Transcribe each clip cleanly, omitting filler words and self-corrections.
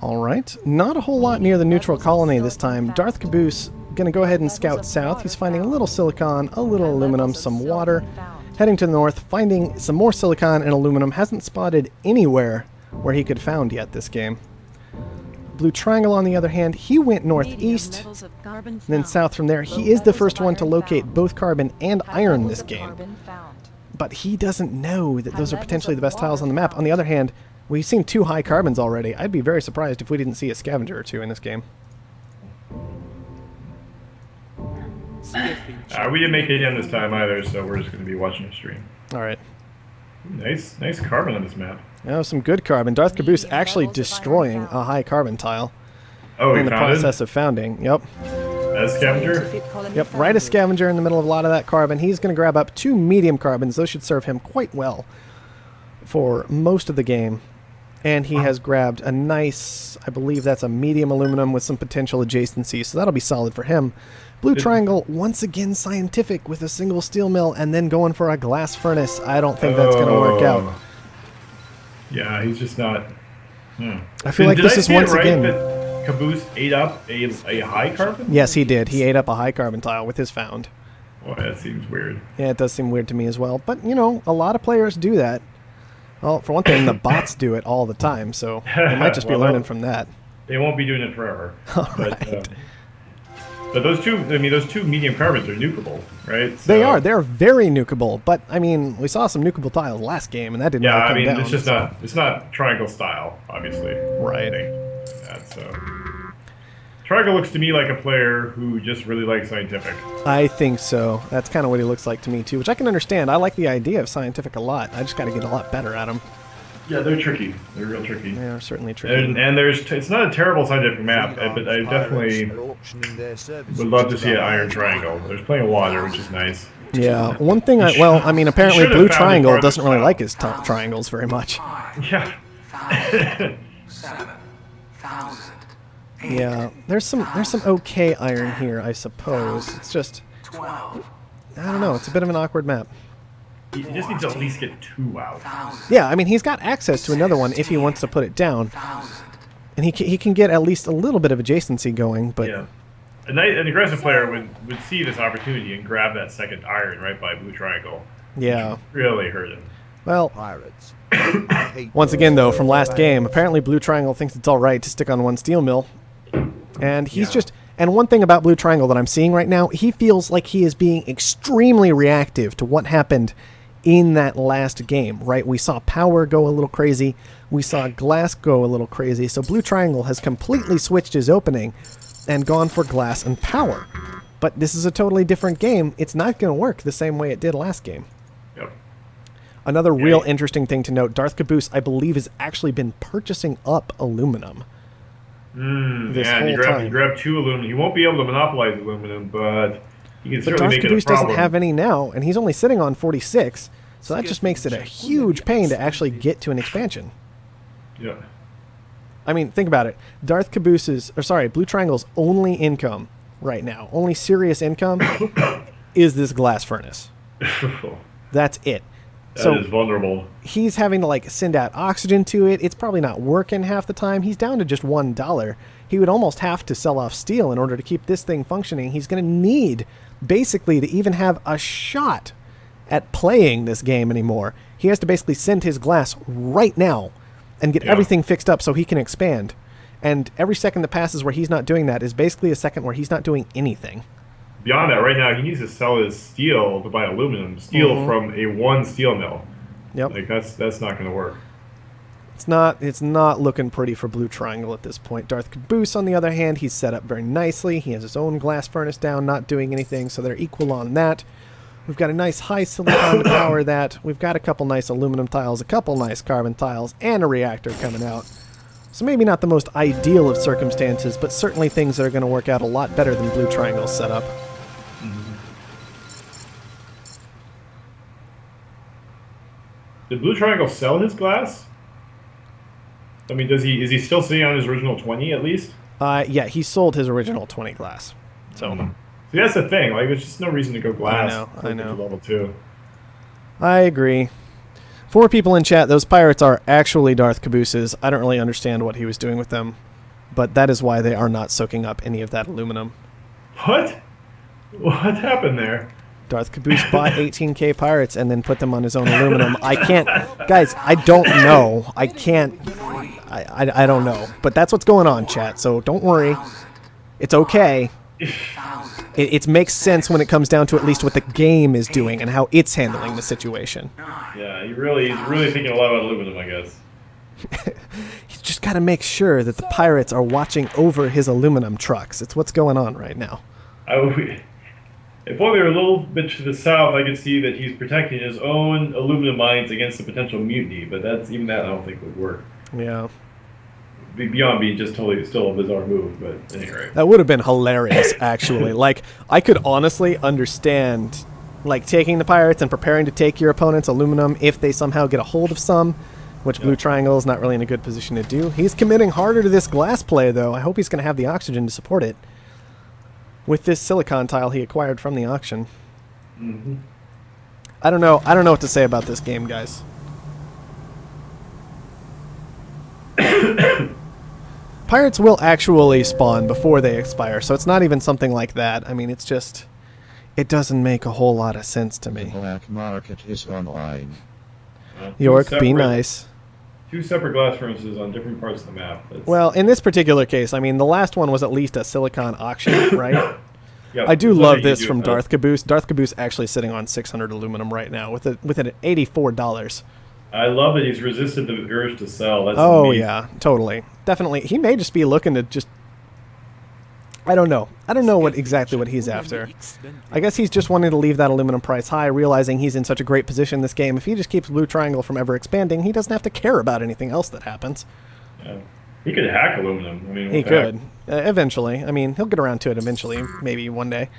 All right. Not a whole lot near the neutral colony this time. Darthcaboose going to go ahead and scout south. He's finding a little silicon, a little aluminum, some water. Heading to the north, finding some more silicon and aluminum. Hasn't spotted anywhere where he could found yet this game. BlueTriangle, on the other hand, he went northeast, and then south from there. He is the first one to locate both carbon and iron this game. But he doesn't know that those are potentially the best tiles on the map. On the other hand, we've seen 2 high carbons already. I'd be very surprised if we didn't see a scavenger or 2 in this game. We didn't make it in this time either, so we're just going to be watching the stream. All right. Nice carbon on this map. Oh, some good carbon. Darthcaboose actually destroying a high carbon tile. Oh, in the process of founding. Yep. As scavenger? Yep, right a scavenger in the middle of a lot of that carbon. He's going to grab up 2 medium carbons. Those should serve him quite well for most of the game. And he has grabbed a nice, I believe that's a medium aluminum with some potential adjacency, so that'll be solid for him. BlueTriangle, once again scientific with a single steel mill and then going for a glass furnace. I don't think that's going to work out. Yeah, he's just not... I feel like this is once again... That Caboose ate up a high carbon? Yes, he did. He ate up a high carbon tile with his found. Well, that seems weird. Yeah, it does seem weird to me as well. But, you know, a lot of players do that. Well, for one thing, the bots do it all the time, so they might just be learning from that. They won't be doing it forever. Right. But those 2 medium carbons are nukeable, right? So, they are. They're very nukeable. But, I mean, we saw some nukeable tiles last game, and that didn't really come down. Yeah, I mean, it's just not... It's not triangle style, obviously. Right. So... Triangle looks to me like a player who just really likes scientific. I think so. That's kind of what he looks like to me, too, which I can understand. I like the idea of scientific a lot. I just got to get a lot better at them. Yeah, they're tricky. They're real tricky. They are certainly tricky. And it's not a terrible scientific map, but I definitely would love to see an iron triangle. There's plenty of water, which is nice. Yeah, one thing I mean, apparently BlueTriangle doesn't really like his triangles very much. Yeah. 7,000. Yeah, there's some okay iron here, I suppose. It's just, I don't know, it's a bit of an awkward map. He just needs to at least get 2 out. Yeah, I mean, he's got access to another one if he wants to put it down. And he can get at least a little bit of adjacency going, but... Yeah. An aggressive player would see this opportunity and grab that second iron right by BlueTriangle. Yeah. Really hurt him. Well, once again, though, from last game, apparently BlueTriangle thinks it's all right to stick on 1 steel mill. And he's just... And one thing about BlueTriangle that I'm seeing right now, he feels like he is being extremely reactive to what happened in that last game, right? We saw power go a little crazy. We saw glass go a little crazy. So BlueTriangle has completely switched his opening and gone for glass and power. But this is a totally different game. It's not going to work the same way it did last game. Yep. Another real interesting thing to note, Darthcaboose, I believe, has actually been purchasing up aluminum. This whole time. He grabbed 2 aluminum. He won't be able to monopolize aluminum, but he can certainly make it a problem. Darthcaboose doesn't have any now, and he's only sitting on 46, so that just makes it a huge pain to actually get to an expansion. Yeah. I mean, think about it. BlueTriangle's only income right now, only serious income, is this glass furnace. That's it. That is vulnerable. He's having to send out oxygen to it. It's probably not working half the time. He's down to just $1. He would almost have to sell off steel in order to keep this thing functioning. He's going to need, basically, to even have a shot at playing this game anymore. He has to basically send his glass right now and get everything fixed up so he can expand. And every second that passes where he's not doing that is basically a second where he's not doing anything. Beyond that, right now, he needs to sell his steel to buy aluminum. Steel from a 1 steel mill. Yep. That's not going to work. It's not looking pretty for BlueTriangle at this point. Darthcaboose, on the other hand, he's set up very nicely. He has his own glass furnace down, not doing anything, so they're equal on that. We've got a nice high silicon to power that. We've got a couple nice aluminum tiles, a couple nice carbon tiles, and a reactor coming out. So maybe not the most ideal of circumstances, but certainly things that are going to work out a lot better than BlueTriangle's setup. Did BlueTriangle sell his glass? I mean, is he still sitting on his original 20 at least? Yeah, he sold his original 20 glass. So See, that's the thing. There's just no reason to go glass. I know. Level 2. I agree. 4 people in chat. Those pirates are actually Darthcaboose's. I don't really understand what he was doing with them. but that is why they are not soaking up any of that aluminum. What? What happened there? Darthcaboose bought 18k pirates and then put them on his own aluminum. I can't... Guys, I don't know. I can't... I don't know. But that's what's going on, chat, so don't worry. It's okay. It makes sense when it comes down to at least what the game is doing and how it's handling the situation. Yeah, he's really thinking a lot about aluminum, I guess. He's just got to make sure that the pirates are watching over his aluminum trucks. It's what's going on right now. If only they were a little bit to the south, I could see that he's protecting his own aluminum mines against a potential mutiny, but even that I don't think would work. Yeah. Beyond being just totally still a bizarre move, but at any rate. That would have been hilarious, actually. Like, I could honestly understand, like, taking the pirates and preparing to take your opponent's aluminum if they somehow get a hold of some, which BlueTriangle is not really in a good position to do. He's committing harder to this glass play, though. I hope he's going to have the oxygen to support it with this silicon tile he acquired from the auction. Mm-hmm. I don't know what to say about this game, guys. Pirates will actually spawn before they expire, so it's not even something like that. I mean, it's just... It doesn't make a whole lot of sense to me. The black market is online. York, be nice. Two separate glass furnaces on different parts of the map. Well, in this particular case, I mean, the last one was at least a silicon auction, right? Yeah, I do love this from Darthcaboose. Darthcaboose actually sitting on 600 aluminum right now with it at $84. I love that he's resisted the urge to sell. That's amazing. Yeah, totally. Definitely. He may just be looking to just... I don't know. I don't know exactly what he's after. I guess he's just wanting to leave that aluminum price high, realizing he's in such a great position in this game. If he just keeps BlueTriangle from ever expanding, he doesn't have to care about anything else that happens. Yeah. He could hack aluminum. I mean, he could. Eventually. I mean, he'll get around to it eventually, maybe one day.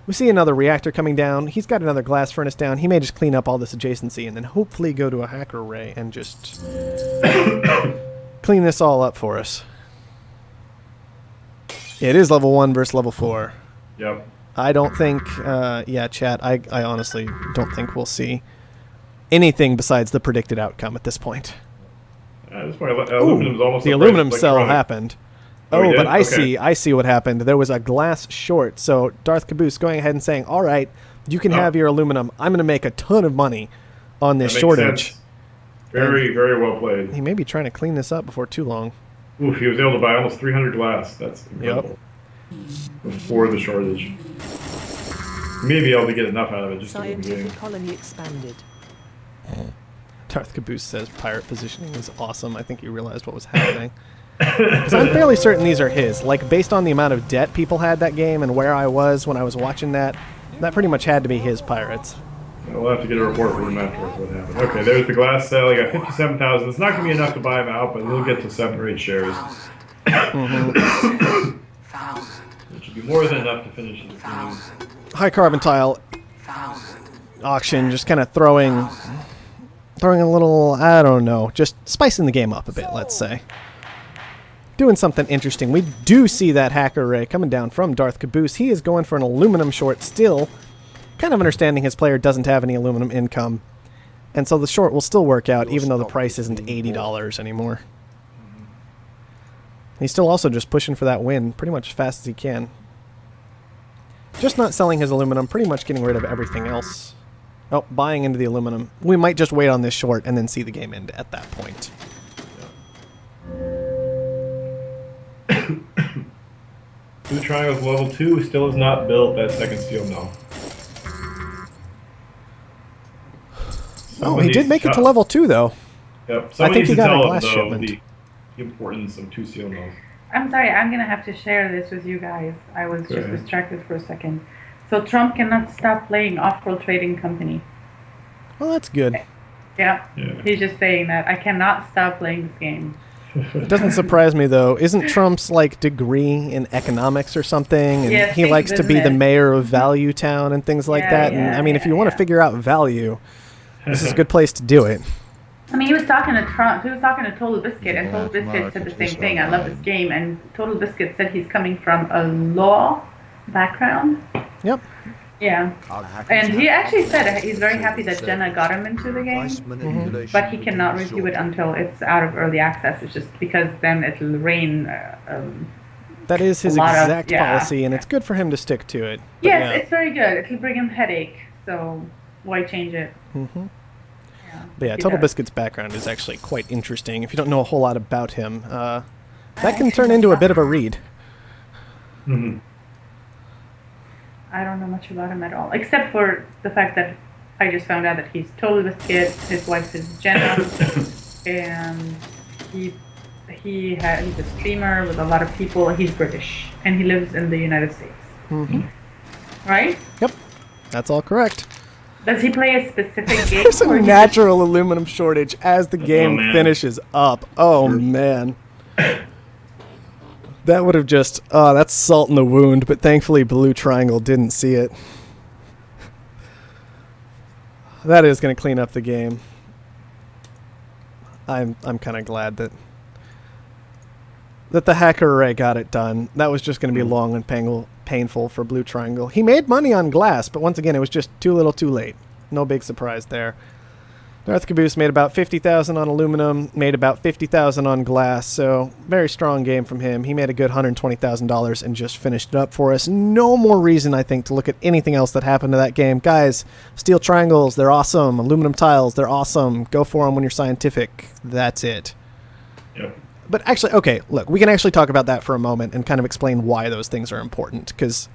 We see another reactor coming down. He's got another glass furnace down. He may just clean up all this adjacency and then hopefully go to a hacker array and just clean this all up for us. It is level 1 versus level 4. Yep. I don't think, yeah, chat, I honestly don't think we'll see anything besides the predicted outcome at this point. At this point, aluminum's almost the aluminum cell happened. Oh, but I see what happened. There was a glass short. So Darthcaboose going ahead and saying, all right, you can have your aluminum. I'm going to make a ton of money on this shortage. Sense. Very, very well played. He may be trying to clean this up before too long. Oof, he was able to buy almost 300 glass. That's incredible. Yep. Before the shortage. Maybe able to get enough out of it just to the beginning. Colony expanded. Darthcaboose says pirate positioning is awesome. I think he realized what was happening. Because I'm fairly certain these are his. Like, based on the amount of debt people had that game and where I was when I was watching that pretty much had to be his pirates. We'll have to get a report from him afterwards what happened. Okay, there's the glass sale. He got 57,000. It's not going to be enough to buy him out, but he'll get to 7 or 8 shares. Mm-hmm. It should be more than enough to finish his game. High carbon tile auction, just kind of throwing a little, I don't know, just spicing the game up a bit, let's say. Doing something interesting. We do see that hacker array coming down from Darthcaboose. He is going for an aluminum short still, kind of understanding his player doesn't have any aluminum income. And so the short will still work out, even though the price isn't $80 anymore. He's still also just pushing for that win pretty much as fast as he can. Just not selling his aluminum, pretty much getting rid of everything else. Oh, buying into the aluminum. We might just wait on this short and then see the game end at that point. BlueTriangle's level 2 still has not built that second steel mill. Oh, he did make it to level 2, though. Yep. I think he got a glass shipment. The importance of 2 steel mills. I'm sorry, I'm going to have to share this with you guys. I was just distracted for a second. So Trump cannot stop playing Offworld Trading Company. Well, that's good. Yeah, he's just saying that. I cannot stop playing this game. It doesn't surprise me, though. Isn't Trump's, like, degree in economics or something? And he likes to be the mayor of Value Town and things like that. And, I mean, if you want to figure out value, this is a good place to do it. I mean, he was talking to Trump. He was talking to Total Biscuit, and Total Biscuit said the same thing. I love this game. And Total Biscuit said he's coming from a law background. Yep. Yeah. And he actually said he's very happy that Jenna got him into the game, but he cannot review it until it's out of early access. It's just because then it'll rain. That is his a lot of- exact yeah. policy, and it's good for him to stick to it. But Yes, yeah. it's very good. It'll bring him headache, so why change it? Mhm. Yeah. But yeah, He Total does. Biscuit's background is actually quite interesting. If you don't know a whole lot about him, that can turn into a bit of a read. Mhm. I don't know much about him at all, except for the fact that I just found out that he's Total Biscuit, his wife is Jenna, and he's a streamer with a lot of people. He's British, and he lives in the United States. Right? Yep, that's all correct. Does he play a specific game? There's or a he natural aluminum shortage as the game man. finishes up. Oh, man. That would have just... Oh, that's salt in the wound, but thankfully BlueTriangle didn't see it. That is going to clean up the game. I'm kind of glad that the hacker array got it done. That was just going to be long and painful for BlueTriangle. He made money on glass, but once again, it was just too little too late. No big surprise there. Darthcaboose made about 50,000 on aluminum, made about 50,000 on glass, so very strong game from him. He made a good $120,000 and just finished it up for us. No more reason, I think, to look at anything else that happened to that game. Guys, steel triangles, they're awesome. Aluminum tiles, they're awesome. Go for them when you're scientific. That's it. Yep. But actually, okay, look, we can actually talk about that for a moment and kind of explain why those things are important, because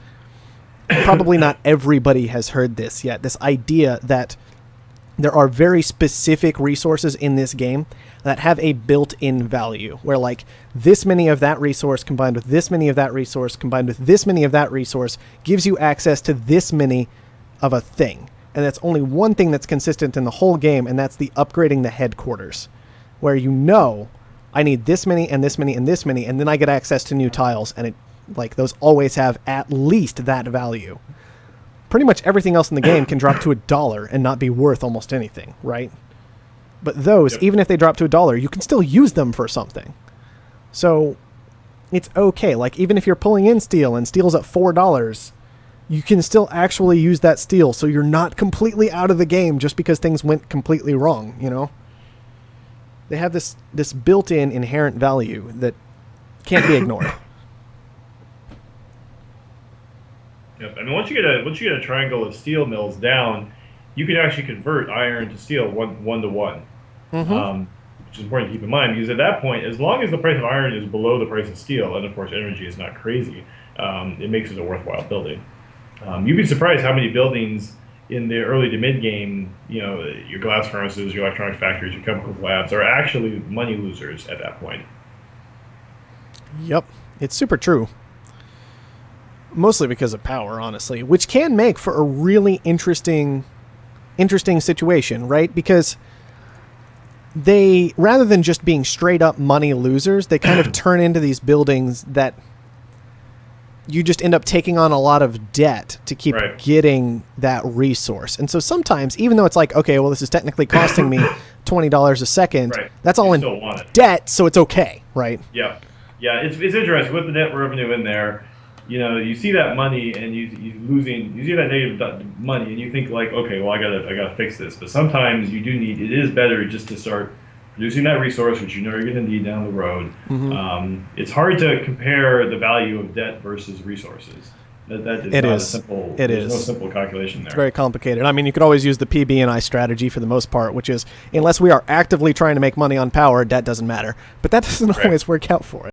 probably not everybody has heard this yet. This idea that there are very specific resources in this game that have a built-in value, where like this many of that resource combined with this many of that resource combined with this many of that resource gives you access to this many of a thing. And that's only one thing that's consistent in the whole game, and that's the upgrading the headquarters, where you know I need this many and this many and this many, and then I get access to new tiles, and it like those always have at least that value. Pretty much everything else in the game can drop to $1 and not be worth almost anything, right? But those, even if they drop to $1, you can still use them for something. So it's okay. Like, even if you're pulling in steel and steel's at $4, you can still actually use that steel, so you're not completely out of the game just because things went completely wrong, you know? They have this built-in inherent value that can't be ignored. Yep. I mean, once you get a triangle of steel mills down, you can actually convert iron to steel one to one, which is important to keep in mind, because at that point, as long as the price of iron is below the price of steel, and of course energy is not crazy, it makes it a worthwhile building. You'd be surprised how many buildings in the early to mid game, you know, your glass furnaces, your electronics factories, your chemical labs are actually money losers at that point. Yep, it's super true. Mostly because of power, honestly, which can make for a really interesting situation, right? Because they, rather than just being straight up money losers, they kind of turn into these buildings that you just end up taking on a lot of debt to keep getting that resource. And so sometimes, even though it's like, okay, well, this is technically costing me $20 a second, that's all in debt, so it's okay, right? Yeah. Yeah, it's interesting with the net revenue in there. You know, you see that money and you see that negative money, and you think like, okay, well, I gotta fix this. But sometimes it is better just to start producing that resource, which you know you're going to need down the road. It's hard to compare the value of debt versus resources. That is not a simple. There's no simple calculation there. It's very complicated. I mean, you could always use the PB&I strategy for the most part, which is unless we are actively trying to make money on power, debt doesn't matter. But that doesn't always work out for it.